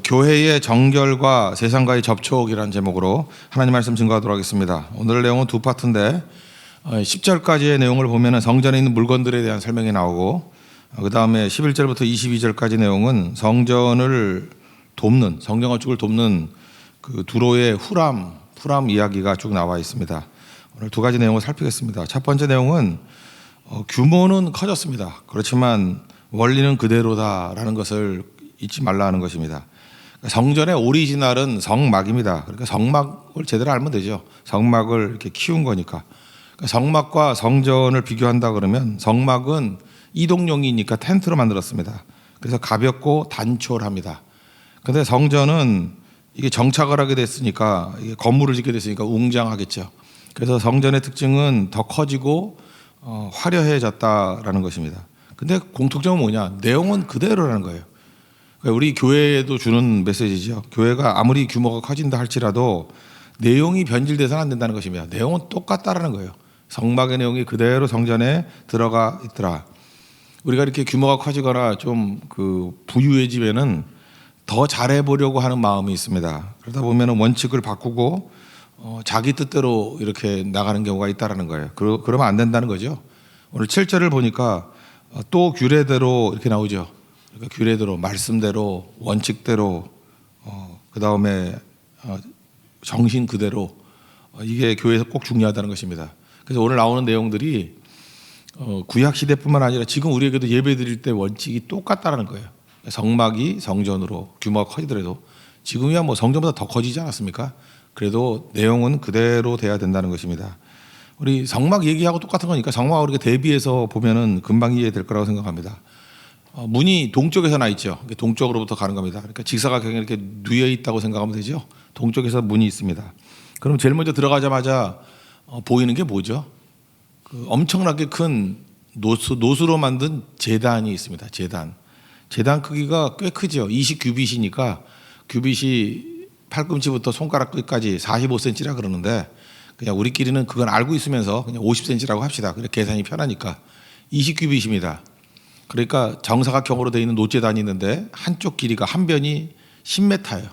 교회의 정결과 세상과의 접촉이라는 제목으로 하나님 말씀 증거하도록 하겠습니다. 오늘 내용은 두 파트인데 10절까지의 내용을 보면 성전에 있는 물건들에 대한 설명이 나오고 그 다음에 11절부터 22절까지 내용은 성전을 돕는, 성전 건축을 돕는 그 두로의 후람 이야기가 쭉 나와 있습니다. 오늘 두 가지 내용을 살피겠습니다. 첫 번째 내용은 규모는 커졌습니다. 그렇지만 원리는 그대로다라는 것을 잊지 말라 하는 것입니다. 성전의 오리지널은 성막입니다. 그러니까 성막을 제대로 알면 되죠. 성막을 이렇게 키운 거니까. 성막과 성전을 비교한다 그러면 성막은 이동용이니까 텐트로 만들었습니다. 그래서 가볍고 단촐합니다. 그런데 성전은 이게 정착을 하게 됐으니까, 이게 건물을 짓게 됐으니까 웅장하겠죠. 그래서 성전의 특징은 더 커지고 화려해졌다라는 것입니다. 근데 공통점은 뭐냐? 내용은 그대로라는 거예요. 우리 교회에도 주는 메시지죠. 교회가 아무리 규모가 커진다 할지라도 내용이 변질돼서는 안 된다는 것입니다. 내용은 똑같다라는 거예요. 성막의 내용이 그대로 성전에 들어가 있더라. 우리가 이렇게 규모가 커지거나 좀 부유해지면은 더 잘해보려고 하는 마음이 있습니다. 그러다 보면 원칙을 바꾸고 자기 뜻대로 이렇게 나가는 경우가 있다라는 거예요. 그러면 안 된다는 거죠. 오늘 7절을 보니까 또 규례대로 이렇게 나오죠. 그러니까 규례대로, 말씀대로, 원칙대로, 그 다음에 정신 그대로, 이게 교회에서 꼭 중요하다는 것입니다. 그래서 오늘 나오는 내용들이 구약 시대뿐만 아니라 지금 우리에게도 예배 드릴 때 원칙이 똑같다라는 거예요. 성막이 성전으로 규모가 커지더라도 지금이야 뭐 성전보다 더 커지지 않았습니까? 그래도 내용은 그대로 돼야 된다는 것입니다. 우리 성막 얘기하고 똑같은 거니까 성막을 이렇게 대비해서 보면은 금방 이해될 거라고 생각합니다. 문이 동쪽에서 나 있죠. 동쪽으로부터 가는 겁니다. 그러니까 직사각형이 이렇게 누여 있다고 생각하면 되죠. 동쪽에서 문이 있습니다. 그럼 제일 먼저 들어가자마자 보이는 게 뭐죠? 엄청나게 큰 노수로 만든 제단이 있습니다. 제단 크기가 꽤 크죠. 20규빗이니까 규빗이 팔꿈치부터 손가락 끝까지 45cm라 그러는데 그냥 우리끼리는 그건 알고 있으면서 그냥 50cm라고 합시다. 그래 계산이 편하니까 20규빗입니다. 그러니까 정사각형으로 되어 있는 노제단이 있는데 한쪽 길이가 한 변이 10m예요.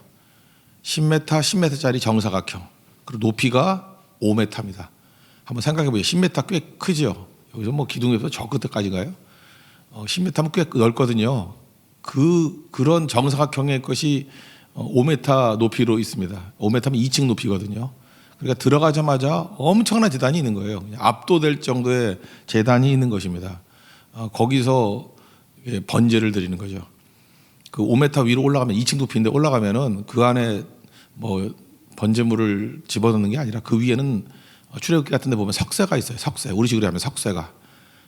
10m짜리 정사각형. 그리고 높이가 5m입니다. 한번 생각해 보세요. 10m 꽤 크죠. 여기서 뭐 기둥에서 저 끝까지가요. 10m면 꽤 넓거든요. 그런 정사각형의 것이 5m 높이로 있습니다. 5m면 2층 높이거든요. 그러니까 들어가자마자 엄청난 제단이 있는 거예요. 압도될 정도의 제단이 있는 것입니다. 거기서 번제를 드리는 거죠. 그 5m 위로 올라가면 2층 높이인데 올라가면은 그 안에 뭐 번제물을 집어넣는 게 아니라 그 위에는 출애굽기 같은 데 보면 석쇠가 있어요. 석쇠. 우리식으로 하면 석쇠가.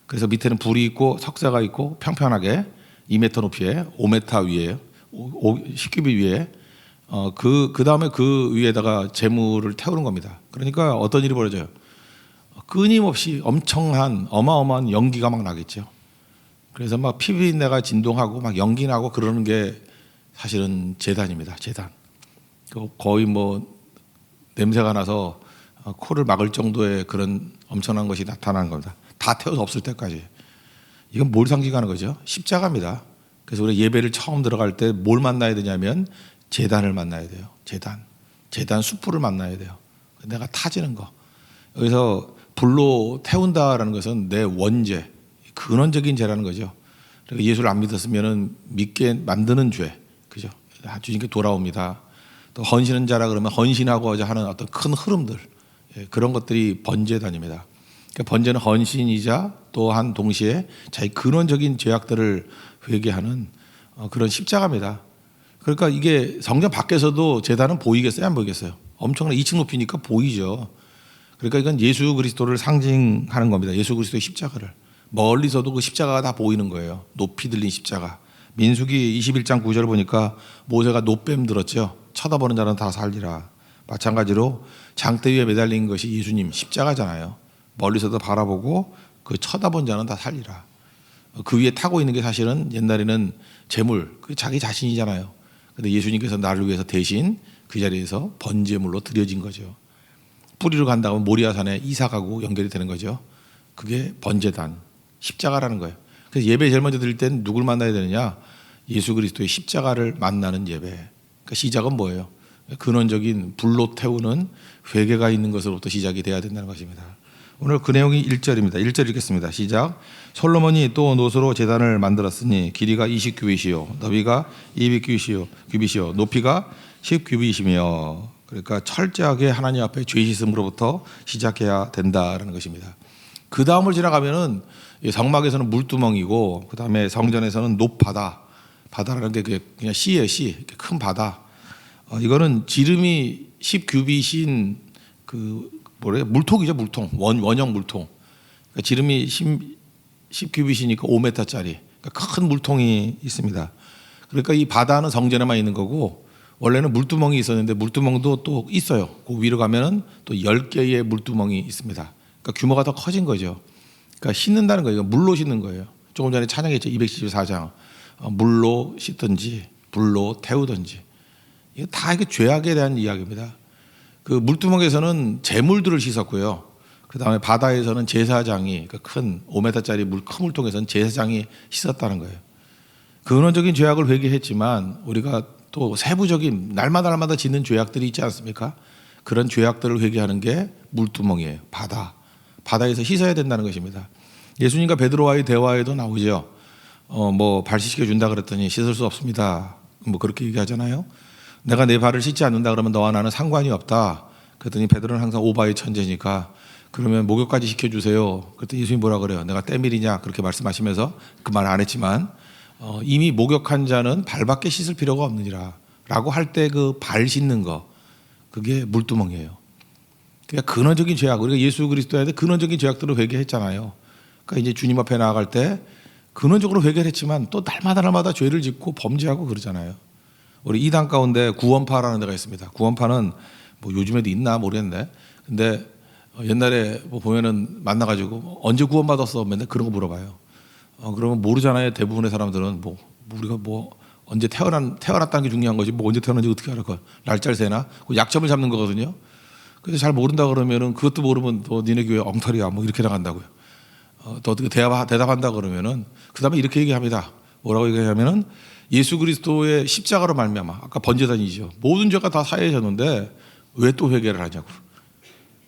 그래서 밑에는 불이 있고 석쇠가 있고 평평하게 2m 높이에 5m 위에 10규빗 위에 그 다음에 그 위에다가 재물을 태우는 겁니다. 그러니까 어떤 일이 벌어져요? 끊임없이 어마어마한 연기가 막 나겠죠. 그래서 막 피비린내가 진동하고 막 연기 나고 그러는 게 사실은 제단입니다. 제단. 거의 뭐 냄새가 나서 코를 막을 정도의 그런 엄청난 것이 나타나는 겁니다. 다 태워서 없을 때까지. 이건 뭘 상징하는 거죠? 십자가입니다. 그래서 우리 예배를 처음 들어갈 때 뭘 만나야 되냐면 제단을 만나야 돼요. 제단 수풀을 만나야 돼요. 내가 타지는 거. 여기서 불로 태운다라는 것은 내 원죄, 근원적인 죄라는 거죠. 그러니까 예수를 안 믿었으면은 믿게 만드는 죄, 그죠? 주님께 돌아옵니다. 또 헌신한 자라 그러면 헌신하고자 하는 어떤 큰 흐름들, 그런 것들이 번제단입니다. 그러니까 번제는 헌신이자 또한 동시에 자기 근원적인 죄악들을 회개하는 그런 십자가입니다. 그러니까 이게 성전 밖에서도 제단은 보이겠어요? 안 보이겠어요? 엄청난 2층 높이니까 보이죠. 그러니까 이건 예수 그리스도를 상징하는 겁니다. 예수 그리스도의 십자가를. 멀리서도 그 십자가가 다 보이는 거예요. 높이 들린 십자가. 민수기 21장 9절 보니까 모세가 노뱀 들었죠. 쳐다보는 자는 다 살리라. 마찬가지로 장대 위에 매달린 것이 예수님 십자가잖아요. 멀리서도 바라보고 그 쳐다본 자는 다 살리라. 그 위에 타고 있는 게 사실은 옛날에는 재물, 그 자기 자신이잖아요. 근데 예수님께서 나를 위해서 대신 그 자리에서 번제물로 드려진 거죠. 뿌리로 간다고 모리아산에 이삭하고 연결이 되는 거죠. 그게 번제단, 십자가라는 거예요. 그래서 예배 제일 먼저 드릴 때는 누굴 만나야 되느냐? 예수 그리스도의 십자가를 만나는 예배. 그러니까 시작은 뭐예요? 근원적인 불로 태우는 회개가 있는 것으로부터 시작이 돼야 된다는 것입니다. 오늘 그 내용이 1절입니다. 1절 읽겠습니다. 시작. 솔로몬이 또 노소로 제단을 만들었으니 길이가 20규빗이요 너비가 200규빗이요 높이가 10규빗이며, 그러니까 철저하게 하나님 앞에 죄 씻음으로부터 시작해야 된다라는 것입니다. 그 다음을 지나가면은 성막에서는 물두멍이고, 그 다음에 성전에서는 높바다, 바다라는 게 그냥 씨예요, 씨, 큰 바다. 이거는 지름이 10규빗인 물통이죠, 물통, 원형 물통. 그러니까 지름이 10규빗이니까 5m짜리 그러니까 큰 물통이 있습니다. 그러니까 이 바다는 성전에만 있는 거고, 원래는 물두멍이 있었는데 물두멍도 또 있어요. 그 위로 가면은 또 10개의 물두멍이 있습니다. 그러니까 규모가 더 커진 거죠. 그러니까 씻는다는 거예요. 물로 씻는 거예요. 조금 전에 찬양했죠. 274장. 물로 씻든지 불로 태우든지. 이게 다 이게 죄악에 대한 이야기입니다. 그 물두멍에서는 재물들을 씻었고요. 그 다음에 바다에서는 제사장이, 그 큰 5m짜리 큰 물통에서는 제사장이 씻었다는 거예요. 근원적인 죄악을 회개했지만 우리가 또 세부적인 날마다 짓는 죄악들이 있지 않습니까? 그런 죄악들을 회개하는 게 물두멍이에요. 바다에서 씻어야 된다는 것입니다. 예수님과 베드로와의 대화에도 나오죠. 발 씻겨 준다 그랬더니 씻을 수 없습니다. 그렇게 얘기하잖아요. 내가 내 발을 씻지 않는다 그러면 너와 나는 상관이 없다. 그랬더니 베드로는 항상 오바의 천재니까 그러면 목욕까지 시켜주세요. 그랬더니 예수님이 뭐라 그래요? 내가 때밀이냐? 그렇게 말씀하시면서 그 말 안 했지만 이미 목욕한 자는 발밖에 씻을 필요가 없느니라 라고 할 때 그 발 씻는 거, 그게 물두멍이에요. 그러니까 근원적인 죄악, 우리가 예수 그리스도에 대해 근원적인 죄악들을 회개했잖아요. 그러니까 이제 주님 앞에 나아갈 때 근원적으로 회개를 했지만 또 날마다 죄를 짓고 범죄하고 그러잖아요. 우리 이단 가운데 구원파라는 데가 있습니다. 구원파는 요즘에도 있나 모르겠는데, 근데 옛날에 보면은 만나가지고 언제 구원받았어? 맨날 그런 거 물어봐요. 그러면 모르잖아요. 대부분의 사람들은 우리가 언제 태어났다는 게 중요한 거지 언제 태어났는지 어떻게 알아? 날짜를 세나? 약점을 잡는 거거든요. 그래서 잘 모른다 그러면은 그것도 모르면 너 니네 교회 엉터리야 이렇게 나간다고요. 또 어떻게 대답한다 그러면은 그 다음에 이렇게 얘기합니다. 뭐라고 얘기하냐면은 예수 그리스도의 십자가로 말미암아, 아까 번제단이죠. 모든 죄가 다 사해졌는데 왜 또 회개를 하냐고.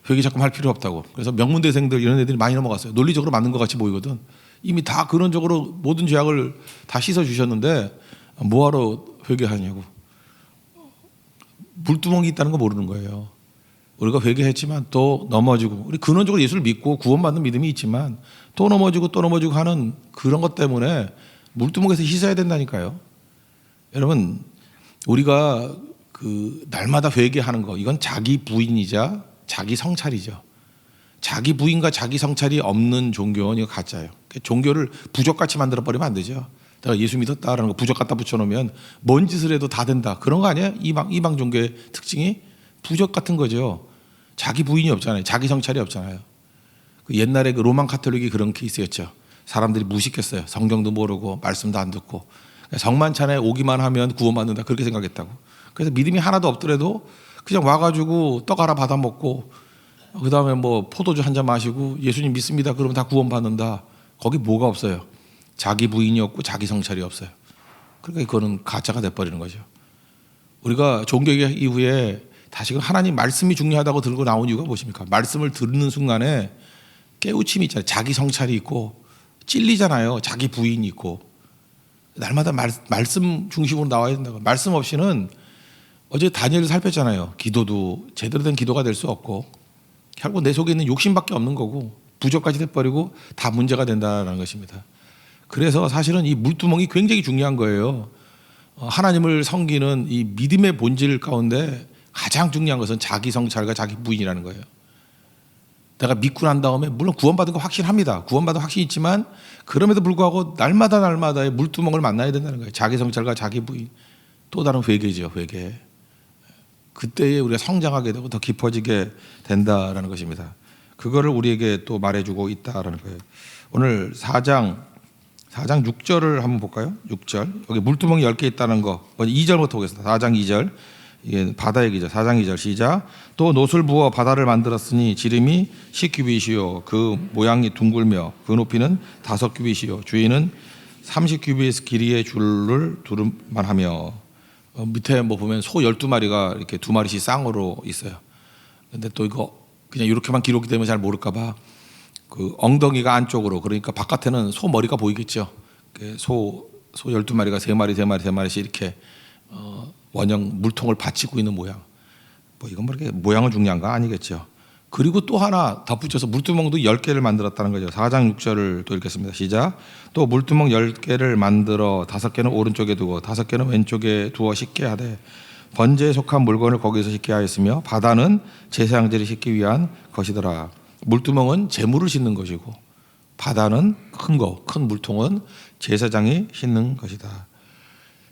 회개 자꾸 할 필요 없다고. 그래서 명문대생들 이런 애들이 많이 넘어갔어요. 논리적으로 맞는 것 같이 보이거든. 이미 다 근원적으로 모든 죄악을 다 씻어주셨는데 뭐하러 회개하냐고. 물두멍이 있다는 거 모르는 거예요. 우리가 회개했지만 또 넘어지고, 우리 근원적으로 예수를 믿고 구원받는 믿음이 있지만 또 넘어지고 하는 그런 것 때문에 물두멍에서 씻어야 된다니까요. 여러분, 우리가 날마다 회개하는 거, 이건 자기 부인이자 자기 성찰이죠. 자기 부인과 자기 성찰이 없는 종교는 이거 가짜예요. 종교를 부족같이 만들어버리면 안 되죠. 내가 예수 믿었다라는 거 부족 갖다 붙여놓으면 뭔 짓을 해도 다 된다. 그런 거 아니에요? 이방 종교의 특징이 부족 같은 거죠. 자기 부인이 없잖아요. 자기 성찰이 없잖아요. 옛날에 로만 카톨릭이 그런 케이스였죠. 사람들이 무식했어요. 성경도 모르고 말씀도 안 듣고 성만찬에 오기만 하면 구원받는다 그렇게 생각했다고. 그래서 믿음이 하나도 없더라도 그냥 와가지고 떡 하나 받아 먹고 그 다음에 포도주 한 잔 마시고 예수님 믿습니다 그러면 다 구원받는다. 거기 뭐가 없어요. 자기 부인이 없고 자기 성찰이 없어요. 그러니까 그거는 가짜가 돼버리는 거죠. 우리가 종교개혁 이후에 다시금 하나님 말씀이 중요하다고 들고 나온 이유가 무엇입니까? 말씀을 듣는 순간에 깨우침이 있잖아요. 자기 성찰이 있고 찔리잖아요. 자기 부인이 있고. 날마다 말씀 중심으로 나와야 된다고. 말씀 없이는 어제 다니엘을 살폈잖아요. 기도도 제대로 된 기도가 될 수 없고 결국 내 속에 있는 욕심밖에 없는 거고 부족까지 돼버리고 다 문제가 된다는 것입니다. 그래서 사실은 이 물두멍이 굉장히 중요한 거예요. 하나님을 섬기는 이 믿음의 본질 가운데 가장 중요한 것은 자기 성찰과 자기 부인이라는 거예요. 내가 믿고 난 다음에 물론 구원받은 거 확신합니다. 구원받은 확신이 있지만 그럼에도 불구하고 날마다의 물두멍을 만나야 된다는 거예요. 자기 성찰과 자기 부인. 또 다른 회개죠. 회개. 그때에 우리가 성장하게 되고 더 깊어지게 된다라는 것입니다. 그거를 우리에게 또 말해주고 있다라는 거예요. 오늘 4장 6절을 한번 볼까요? 6절. 여기 물두멍이 10개 있다는 거. 2절부터 보겠습니다. 4장 2절. 이게 바다 얘기죠. 4장 2절 시작. 또 노술 부어 바다를 만들었으니 지름이 10규빗이요 그 모양이 둥글며 그 높이는 5규빗이요 주위는 30규빗 길이의 줄을 두름만 하며. 밑에 뭐 보면 소 12마리가 이렇게 2마리씩 쌍으로 있어요. 근데 또 이거 그냥 이렇게만 기록이 되면 잘 모를까 봐 그 엉덩이가 안쪽으로, 그러니까 바깥에는 소 머리가 보이겠죠. 소 12마리가 3마리씩 이렇게 원형 물통을 받치고 있는 모양. 뭐 이건 뭐 이렇게 모양을 중요한 거 아니겠죠. 그리고 또 하나 덧붙여서 물두멍도 10개를 만들었다는 거죠. 4장 6절을 또 읽겠습니다. 시작. 또 물두멍 10개를 만들어 5개는 오른쪽에 두고 5개는 왼쪽에 두어 씻게 하되 번제에 속한 물건을 거기서 씻게 하였으며 바다는 제사장들이 씻기 위한 것이더라. 물두멍은 재물을 씻는 것이고 바다는 큰 물통은 제사장이 씻는 것이다.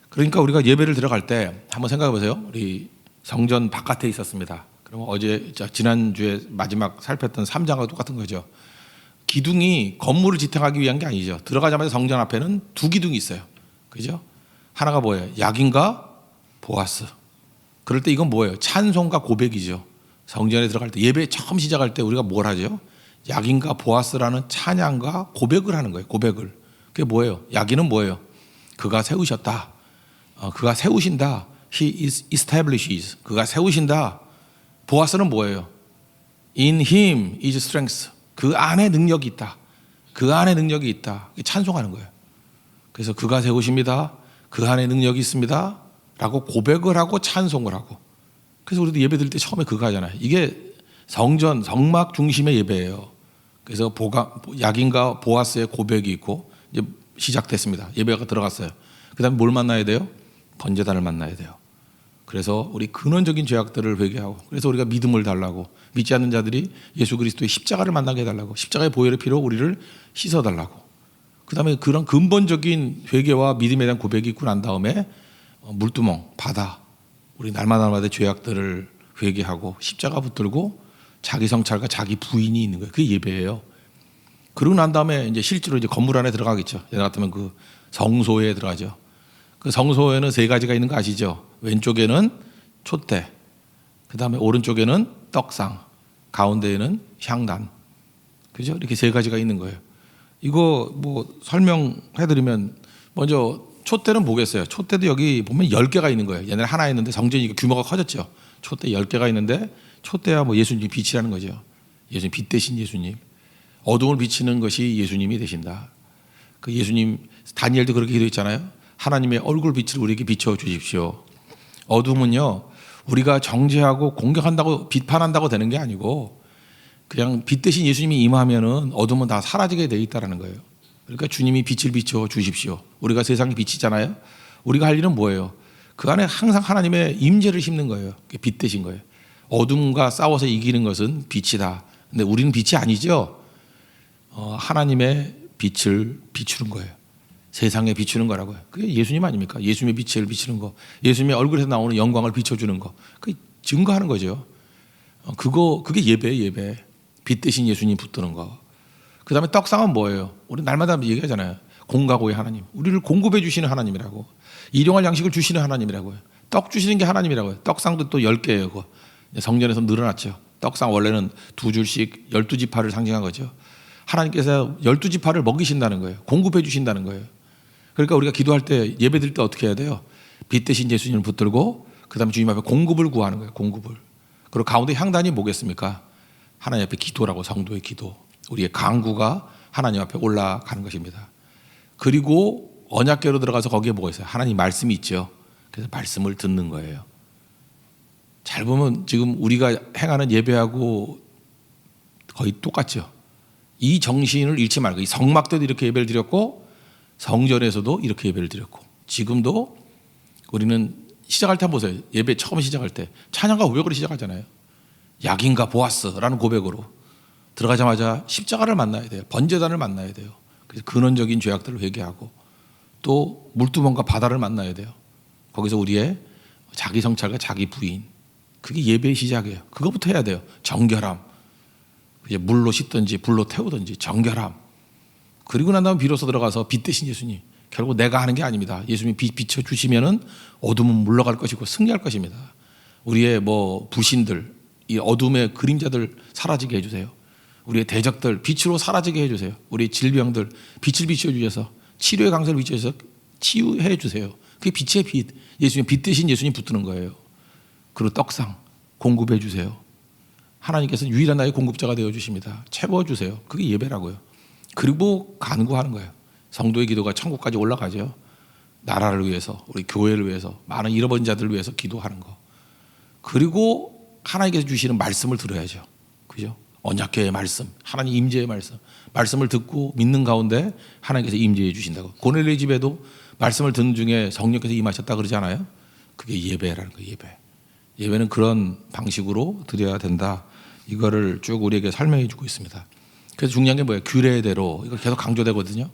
그러니까 우리가 예배를 들어갈 때 한번 생각해 보세요. 우리 성전 바깥에 있었습니다. 그럼 어제 지난주에 마지막 살폈던 3장과 똑같은 거죠. 기둥이 건물을 지탱하기 위한 게 아니죠. 들어가자마자 성전 앞에는 2기둥이 있어요. 그죠? 하나가 뭐예요? 야긴과 보아스. 그럴 때 이건 뭐예요? 찬송과 고백이죠. 성전에 들어갈 때 예배 처음 시작할 때 우리가 뭘 하죠? 야긴과 보아스라는 찬양과 고백을 하는 거예요. 고백을. 그게 뭐예요? 야긴은 뭐예요? 그가 세우셨다. 그가 세우신다. He establishes. 그가 세우신다. 보아스는 뭐예요? In him is strength. 그 안에 능력이 있다. 그 안에 능력이 있다. 찬송하는 거예요. 그래서 그가 세우십니다. 그 안에 능력이 있습니다. 라고 고백을 하고 찬송을 하고. 그래서 우리도 예배 드릴 때 처음에 그거 하잖아요. 이게 성전, 성막 중심의 예배예요. 그래서 야긴과 보아스의 고백이 있고 이제 시작됐습니다. 예배가 들어갔어요. 그 다음에 뭘 만나야 돼요? 번제단을 만나야 돼요. 그래서 우리 근원적인 죄악들을 회개하고, 그래서 우리가 믿음을 달라고, 믿지 않는 자들이 예수 그리스도의 십자가를 만나게 해달라고, 십자가의 보혈의 피로 우리를 씻어달라고. 그 다음에 그런 근본적인 회개와 믿음에 대한 고백이 있고 난 다음에 물두멍, 바다, 우리 날마다 죄악들을 회개하고 십자가 붙들고 자기 성찰과 자기 부인이 있는 거예요. 그게 예배예요. 그러고 난 다음에 이제 실제로 이제 건물 안에 들어가겠죠. 예를 같으면 그 성소에 들어가죠. 그 성소에는 3가지가 있는 거 아시죠? 왼쪽에는 촛대, 그 다음에 오른쪽에는 떡상, 가운데에는 향단. 그죠? 이렇게 3가지가 있는 거예요. 이거 뭐 설명해드리면, 먼저 촛대는 뭐겠어요? 촛대도 여기 보면 10개가 있는 거예요. 옛날에 하나 있는데 성전이 규모가 커졌죠. 촛대 10개가 있는데, 촛대야 뭐 예수님 빛이라는 거죠. 예수님, 빛 대신 예수님. 어둠을 비치는 것이 예수님이 되신다. 그 예수님, 다니엘도 그렇게 기도했잖아요. 하나님의 얼굴 빛을 우리에게 비춰 주십시오. 어둠은요, 우리가 정죄하고 공격한다고 비판한다고 되는 게 아니고 그냥 빛 대신 예수님이 임하면은 어둠은 다 사라지게 돼 있다라는 거예요. 그러니까 주님이 빛을 비춰 주십시오. 우리가 세상의 빛이잖아요. 우리가 할 일은 뭐예요? 그 안에 항상 하나님의 임재를 심는 거예요. 빛 대신 거예요. 어둠과 싸워서 이기는 것은 빛이다. 근데 우리는 빛이 아니죠. 하나님의 빛을 비추는 거예요. 세상에 비추는 거라고요. 그게 예수님 아닙니까? 예수님의 빛을 비추는 거, 예수님의 얼굴에서 나오는 영광을 비춰주는 거, 그게 증거하는 거죠. 그게 예배예요. 예배. 빛 대신 예수님 붙드는 거. 그 다음에 떡상은 뭐예요? 우리 날마다 얘기하잖아요. 공가고의 하나님, 우리를 공급해 주시는 하나님이라고, 일용할 양식을 주시는 하나님이라고요. 떡 주시는 게 하나님이라고요. 떡상도 또 10개예요. 그거 성전에서 늘어났죠. 떡상 원래는 2줄씩 12지파를 상징한 거죠. 하나님께서 12지파를 먹이신다는 거예요. 공급해 주신다는 거예요. 그러니까 우리가 기도할 때, 예배 드릴 때 어떻게 해야 돼요? 빛 대신 예수님을 붙들고 그 다음에 주님 앞에 공급을 구하는 거예요. 공급을. 그리고 가운데 향단이 뭐겠습니까? 하나님 앞에 기도라고, 성도의 기도. 우리의 간구가 하나님 앞에 올라가는 것입니다. 그리고 언약궤로 들어가서 거기에 뭐가 있어요? 하나님 말씀이 있죠. 그래서 말씀을 듣는 거예요. 잘 보면 지금 우리가 행하는 예배하고 거의 똑같죠. 이 정신을 잃지 말고, 이 성막 때도 이렇게 예배를 드렸고 성전에서도 이렇게 예배를 드렸고, 지금도 우리는 시작할 때 한번 보세요. 예배 처음 시작할 때 찬양과 고백으로 시작하잖아요. 야긴과 보아스라는 고백으로 들어가자마자 십자가를 만나야 돼요. 번제단을 만나야 돼요. 그래서 근원적인 죄악들을 회개하고, 또 물두멍과 바다를 만나야 돼요. 거기서 우리의 자기 성찰과 자기 부인, 그게 예배의 시작이에요. 그거부터 해야 돼요. 정결함. 이제 물로 씻든지 불로 태우든지 정결함. 그리고 난 다음에 비로소 들어가서 빛 대신 예수님. 결국 내가 하는 게 아닙니다. 예수님이 비춰주시면은 어둠은 물러갈 것이고 승리할 것입니다. 우리의 불신들, 이 어둠의 그림자들 사라지게 해주세요. 우리의 대적들 빛으로 사라지게 해주세요. 우리의 질병들 빛을 비춰주셔서, 치료의 강세를 비춰주셔서 치유해 주세요. 그게 빛의 빛. 예수님 빛 대신 예수님 붙드는 거예요. 그리고 떡상 공급해 주세요. 하나님께서 유일한 나의 공급자가 되어 주십니다. 채워 주세요. 그게 예배라고요. 그리고 간구하는 거예요. 성도의 기도가 천국까지 올라가죠. 나라를 위해서, 우리 교회를 위해서, 많은 잃어버린 자들을 위해서 기도하는 거. 그리고 하나님께서 주시는 말씀을 들어야죠. 그죠? 언약궤의 말씀, 하나님 임재의 말씀, 말씀을 듣고 믿는 가운데 하나님께서 임재해 주신다고. 고넬료의 집에도 말씀을 듣는 중에 성령께서 임하셨다 그러지 않아요? 그게 예배라는 거예요. 예배. 예배는 그런 방식으로 드려야 된다. 이거를 쭉 우리에게 설명해 주고 있습니다. 그래서 중요한 게 뭐예요? 규례대로. 이거 계속 강조되거든요.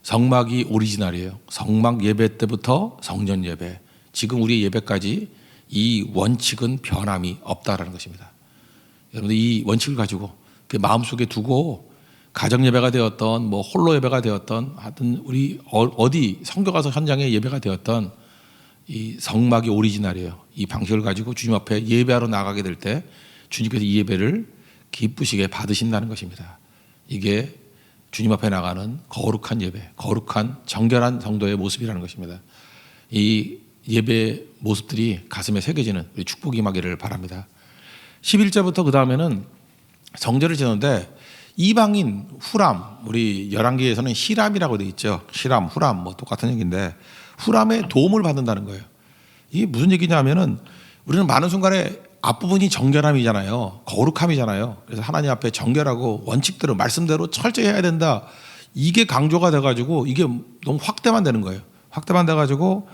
성막이 오리지널이에요. 성막 예배 때부터 성전 예배, 지금 우리의 예배까지 이 원칙은 변함이 없다라는 것입니다. 여러분들 이 원칙을 가지고 그 마음속에 두고 가정 예배가 되었던 뭐 홀로 예배가 되었던 하여튼 우리 어디 성교 가서 현장에 예배가 되었던 이 성막이 오리지널이에요. 이 방식을 가지고 주님 앞에 예배하러 나가게 될 때 주님께서 이 예배를 기쁘시게 받으신다는 것입니다. 이게 주님 앞에 나가는 거룩한 예배, 거룩한 정결한 성도의 모습이라는 것입니다. 이 예배 모습들이 가슴에 새겨지는 우리 축복이 임하기를 바랍니다. 11절부터 그 다음에는 성전을 지었는데 이방인 후람, 우리 열왕기에서는 히람이라고 되어 있죠. 히람, 후람 뭐 똑같은 얘기인데 후람의 도움을 받는다는 거예요. 이게 무슨 얘기냐면은 우리는 많은 순간에 앞부분이 정결함이잖아요. 거룩함이잖아요. 그래서 하나님 앞에 정결하고 원칙대로 말씀대로 철저히 해야 된다. 이게 강조가 돼가지고 이게 너무 확대만 되는 거예요. 확대만 돼가지고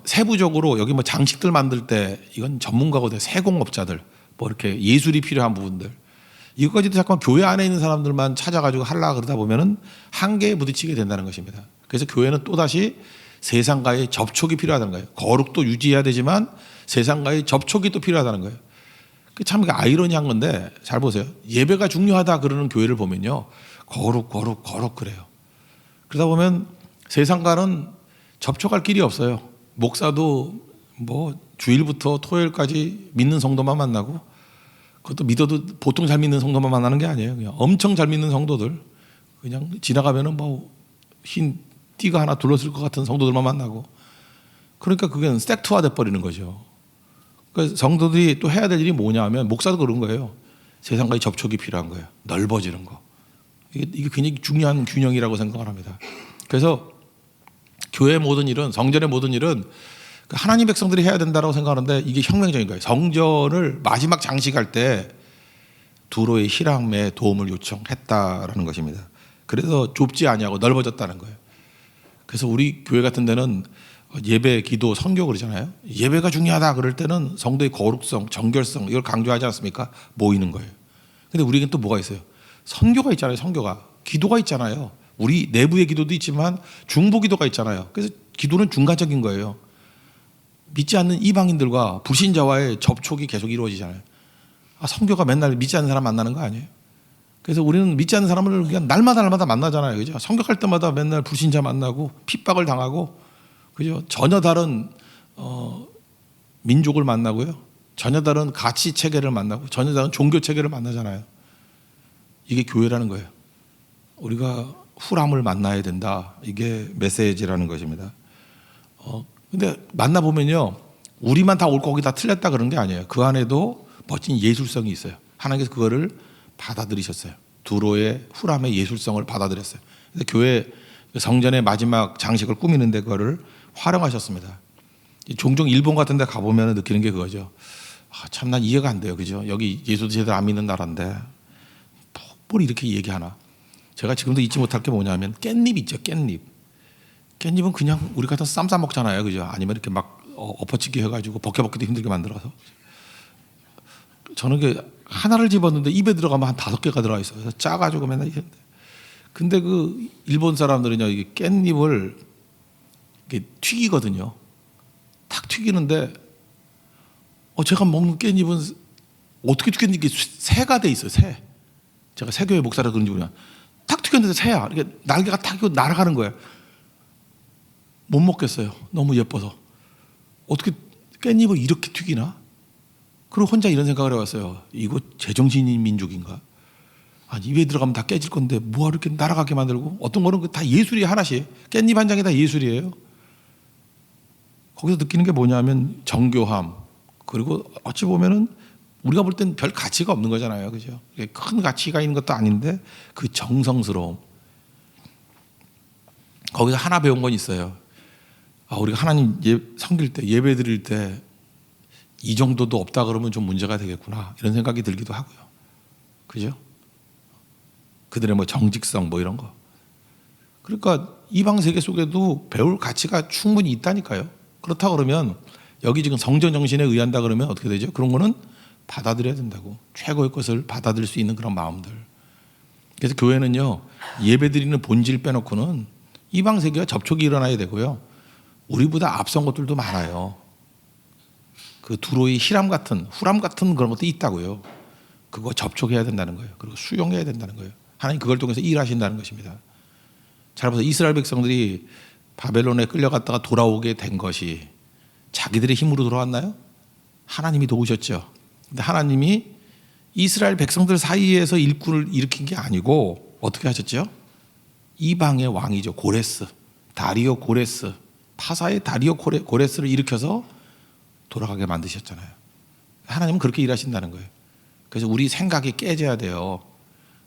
세부적으로 여기 뭐 장식들 만들 때 이건 전문가거든요. 세공업자들 뭐 이렇게 예술이 필요한 부분들 이것까지도 잠깐 교회 안에 있는 사람들만 찾아가지고 하려고 그러다 보면은 한계에 부딪히게 된다는 것입니다. 그래서 교회는 또다시 세상과의 접촉이 필요하다는 거예요. 거룩도 유지해야 되지만 세상과의 접촉이 또 필요하다는 거예요. 참 아이러니한 건데 잘 보세요. 예배가 중요하다 그러는 교회를 보면요. 거룩 그래요. 그러다 보면 세상과는 접촉할 길이 없어요. 목사도 뭐 주일부터 토요일까지 믿는 성도만 만나고 그것도 믿어도 보통 잘 믿는 성도만 만나는 게 아니에요. 그냥 엄청 잘 믿는 성도들 그냥 지나가면은 뭐 흰 띠가 하나 둘렀을 것 같은 성도들만 만나고 그러니까 그게 섹트화 돼버리는 거죠. 그래서 성도들이 또 해야 될 일이 뭐냐 하면 목사도 그런 거예요. 세상과의 접촉이 필요한 거예요. 넓어지는 거. 이게 굉장히 중요한 균형이라고 생각을 합니다. 그래서 교회의 모든 일은 성전의 모든 일은 하나님 백성들이 해야 된다고 생각하는데 이게 혁명적인 거예요. 성전을 마지막 장식할 때 두로의 히람의 도움을 요청했다라는 것입니다. 그래서 좁지 아니하고 넓어졌다는 거예요. 그래서 우리 교회 같은 데는 예배, 기도, 선교 그러잖아요. 예배가 중요하다 그럴 때는 성도의 거룩성, 정결성 이걸 강조하지 않습니까? 모이는 거예요. 근데 우리에겐 또 뭐가 있어요? 선교가 있잖아요. 선교가. 기도가 있잖아요. 우리 내부의 기도도 있지만 중보 기도가 있잖아요. 그래서 기도는 중간적인 거예요. 믿지 않는 이방인들과 불신자와의 접촉이 계속 이루어지잖아요. 선교가 맨날 믿지 않는 사람 만나는 거 아니에요? 그래서 우리는 믿지 않는 사람을 그냥 날마다 만나잖아요. 그죠? 선교할 때마다 맨날 불신자 만나고 핍박을 당하고 그죠? 전혀 다른 민족을 만나고요. 전혀 다른 가치 체계를 만나고 전혀 다른 종교 체계를 만나잖아요. 이게 교회라는 거예요. 우리가 후람을 만나야 된다. 이게 메시지라는 것입니다. 근데 만나보면요. 우리만 다 올 거기 다 틀렸다 그런 게 아니에요. 그 안에도 멋진 예술성이 있어요. 하나님께서 그거를 받아들이셨어요. 두로의 후람의 예술성을 받아들였어요. 그래서 교회 성전의 마지막 장식을 꾸미는데 그거를 활용하셨습니다. 종종 일본 같은 데 가보면 느끼는 게 그거죠. 참 난 이해가 안 돼요. 그죠? 여기 예수도 제대로 안 믿는 나라인데 뭘 이렇게 얘기하나. 제가 지금도 잊지 못할 게 뭐냐면 깻잎 있죠. 깻잎. 깻잎은 그냥 우리 같은 쌈 싸 먹잖아요. 그죠? 아니면 이렇게 막 엎어치기 해가지고 벗겨먹기도 힘들게 만들어서. 저는 그 하나를 집었는데 입에 들어가면 한 5개가 들어가 있어요. 그래서 짜가지고 맨날 이랬는데. 근데 그 일본 사람들은요, 이게 깻잎을 이렇게 튀기거든요. 탁 튀기는데, 제가 먹는 깻잎은 어떻게 튀겼는지 이게 새가 돼 있어요, 새. 제가 새교회 목사라 그런지 모르겠어요. 탁 튀겼는데 새야. 이렇게 날개가 탁 날아가는 거예요. 못 먹겠어요. 너무 예뻐서. 어떻게 깻잎을 이렇게 튀기나? 그리고 혼자 이런 생각을 해봤어요. 이거 제정신인 민족인가? 아니, 입에 들어가면 다 깨질 건데 뭐하러 이렇게 날아가게 만들고 어떤 거는 다 예술이 하나씩 깻잎 한 장이 다 예술이에요. 거기서 느끼는 게 뭐냐면 정교함, 그리고 어찌 보면은 우리가 볼 땐 별 가치가 없는 거잖아요, 그죠? 큰 가치가 있는 것도 아닌데 그 정성스러움. 거기서 하나 배운 건 있어요. 우리가 하나님 섬길 때, 예배 드릴 때 이 정도도 없다 그러면 좀 문제가 되겠구나, 이런 생각이 들기도 하고요. 그죠? 그들의 뭐 정직성 뭐 이런 거. 그러니까 이방 세계 속에도 배울 가치가 충분히 있다니까요. 그렇다 그러면 여기 지금 성전 정신에 의한다 그러면 어떻게 되죠? 그런 거는 받아들여야 된다고. 최고의 것을 받아들일 수 있는 그런 마음들. 그래서 교회는요, 예배드리는 본질 빼놓고는 이방 세계와 접촉이 일어나야 되고요. 우리보다 앞선 것들도 많아요. 그 두로의 히람 같은, 후람 같은 그런 것도 있다고요. 그거 접촉해야 된다는 거예요. 그리고 수용해야 된다는 거예요. 하나님 그걸 통해서 일하신다는 것입니다. 잘 보세요. 이스라엘 백성들이 바벨론에 끌려갔다가 돌아오게 된 것이 자기들의 힘으로 돌아왔나요? 하나님이 도우셨죠. 근데 하나님이 이스라엘 백성들 사이에서 일꾼을 일으킨 게 아니고 어떻게 하셨죠? 이방의 왕이죠. 고레스, 다리오 고레스, 파사의 다리오 고레스를 일으켜서 돌아가게 만드셨잖아요. 하나님은 그렇게 일하신다는 거예요. 그래서 우리 생각이 깨져야 돼요.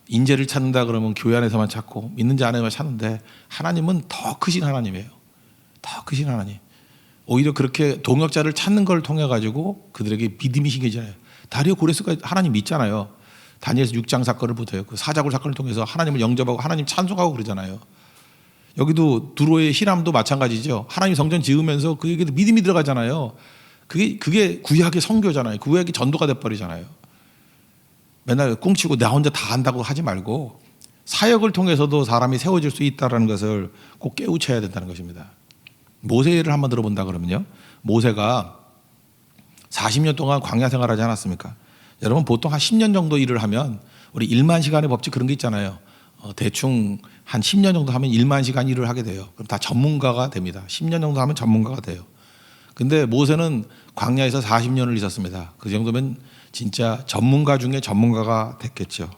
인재를 찾는다 그러면 교회 안에서만 찾고 믿는 자 안에만 찾는데 하나님은 더 크신 하나님이에요. 더 크신 하나님. 오히려 그렇게 동역자를 찾는 걸 통해 가지고 그들에게 믿음이 생기잖아요. 다리오 고레스가 하나님 믿잖아요. 다니엘서 6장 사건을 보세요. 그 사자굴 사건을 통해서 하나님을 영접하고 하나님 찬송하고 그러잖아요. 여기도 두로의 히람도 마찬가지죠. 하나님 성전 지으면서 그에게도 믿음이 들어가잖아요. 그게 구약의 선교잖아요. 구약의 전도가 돼버리잖아요. 맨날 꿍치고 나 혼자 다 한다고 하지 말고 사역을 통해서도 사람이 세워질 수 있다는 것을 꼭 깨우쳐야 된다는 것입니다. 모세를 한번 들어본다 그러면요, 모세가 40년 동안 광야 생활하지 않았습니까? 여러분 보통 한 10년 정도 일을 하면, 우리 1만 시간의 법칙 그런 게 있잖아요. 대충 한 10년 정도 하면 1만 시간 일을 하게 돼요. 그럼 다 전문가가 됩니다. 10년 정도 하면 전문가가 돼요. 근데 모세는 광야에서 40년을 있었습니다. 그 정도면 진짜 전문가 중에 전문가가 됐겠죠.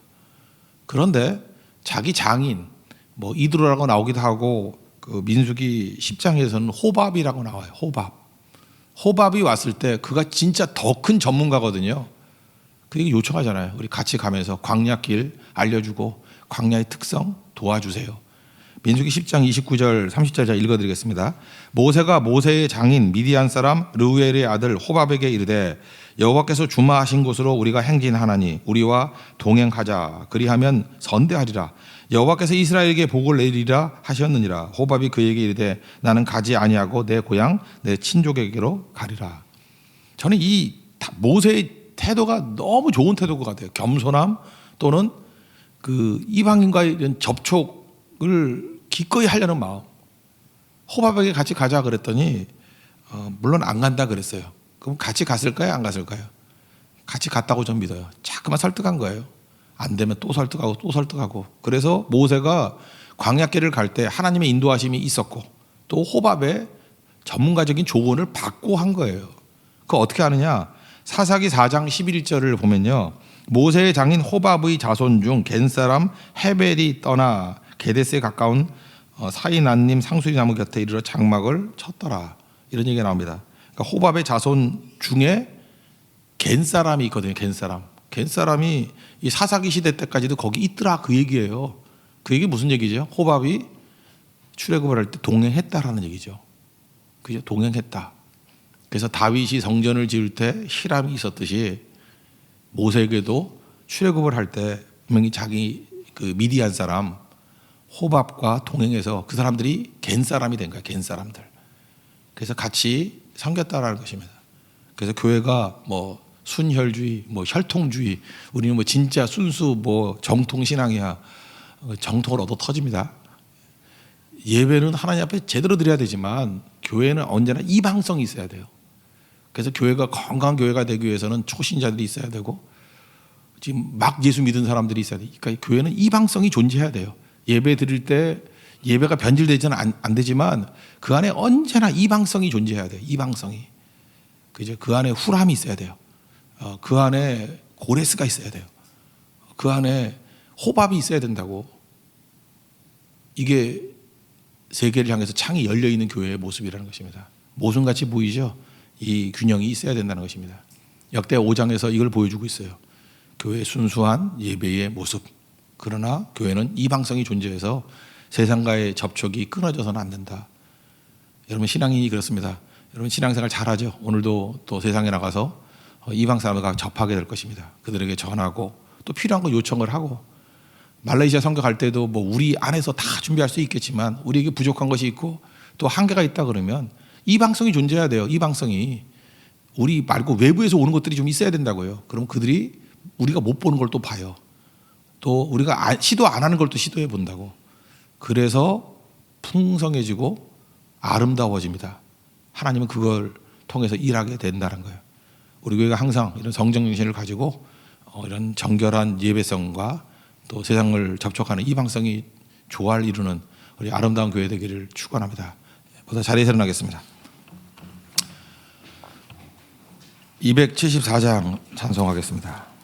그런데 자기 장인, 뭐 이드로라고 나오기도 하고, 그 민수기 10장에서는 호밥이라고 나와요. 호밥이 왔을 때 그가 진짜 더 큰 전문가거든요. 그게 요청하잖아요. 우리 같이 가면서 광야길 알려주고 광야의 특성 도와주세요. 민수기 10장 29절 30절 제가 읽어드리겠습니다. 모세가 모세의 장인 미디안 사람 르우엘의 아들 호밥에게 이르되 여호와께서 주마하신 곳으로 우리가 행진하나니 우리와 동행하자. 그리하면 선대하리라. 여호와께서 이스라엘에게 복을 내리리라 하셨느니라. 호밥이 그에게 이르되 나는 가지 아니하고 내 고향 내 친족에게로 가리라. 저는 이 모세의 태도가 너무 좋은 태도인 것 같아요. 겸손함, 또는 그 이방인과의 이런 접촉을 기꺼이 하려는 마음. 호밥에게 같이 가자 그랬더니 물론 안 간다 그랬어요. 그럼 같이 갔을까요? 안 갔을까요? 같이 갔다고 전 믿어요. 자꾸만 설득한 거예요. 안 되면 또 설득하고 또 설득하고. 그래서 모세가 광야길을 갈 때 하나님의 인도하심이 있었고, 또 호밥의 전문가적인 조언을 받고 한 거예요. 그거 어떻게 하느냐? 사사기 4장 11절을 보면요, 모세의 장인 호밥의 자손 중 겐사람 헤벨이 떠나 게데스에 가까운 사이난님 상수리 나무 곁에 이르러 장막을 쳤더라. 이런 얘기가 나옵니다. 그러니까 호밥의 자손 중에 겐사람이 있거든요. 겐사람이 이 사사기 시대 때까지도 거기 있더라, 그 얘기예요. 그 얘기 무슨 얘기죠? 호밥이 출애굽을 할 때 동행했다라는 얘기죠. 그죠? 동행했다. 그래서 다윗이 성전을 지을 때 히람이 있었듯이 모세에게도 출애굽을 할 때 분명히 자기 그 미디안 사람 호밥과 동행해서 그 사람들이 겐 사람이 된 거야. 겐 사람들. 그래서 같이 섬겼다라는 것입니다. 그래서 교회가 뭐 순혈주의, 뭐 혈통주의, 우리는 뭐 진짜 순수 뭐 정통 신앙이야, 정통을 얻어 터집니다. 예배는 하나님 앞에 제대로 드려야 되지만 교회는 언제나 이방성이 있어야 돼요. 그래서 교회가 건강한 교회가 되기 위해서는 초신자들이 있어야 되고, 지금 막 예수 믿은 사람들이 있어야 돼요. 그러니까 교회는 이방성이 존재해야 돼요. 예배 드릴 때 예배가 변질되지는 안 되지만 그 안에 언제나 이방성이 존재해야 돼요. 이방성이. 그죠? 그 안에 후람이 있어야 돼요. 그 안에 고레스가 있어야 돼요. 그 안에 호밥이 있어야 된다고. 이게 세계를 향해서 창이 열려 있는 교회의 모습이라는 것입니다. 모순같이 보이죠. 이 균형이 있어야 된다는 것입니다. 역대 5장에서 이걸 보여주고 있어요. 교회의 순수한 예배의 모습. 그러나 교회는 이방성이 존재해서 세상과의 접촉이 끊어져서는 안 된다. 여러분 신앙인이 그렇습니다. 여러분 신앙생활 잘하죠. 오늘도 또 세상에 나가서 이방 사람들과 접하게 될 것입니다. 그들에게 전하고 또 필요한 거 요청을 하고, 말레이시아 선교 갈 때도 뭐 우리 안에서 다 준비할 수 있겠지만 우리에게 부족한 것이 있고 또 한계가 있다 그러면 이방성이 존재해야 돼요. 이방성이 우리 말고 외부에서 오는 것들이 좀 있어야 된다고요. 그럼 그들이 우리가 못 보는 걸 또 봐요. 또 우리가 시도 안 하는 걸 또 시도해 본다고. 그래서 풍성해지고 아름다워집니다. 하나님은 그걸 통해서 일하게 된다는 거예요. 우리 교회가 항상 이런 성정정신을 가지고 이런 정결한 예배성과 또 세상을 접촉하는 이방성이 조화를 이루는 우리 아름다운 교회 되기를 축원합니다. 모두 자리에서 일어나겠습니다. 274장 찬송하겠습니다.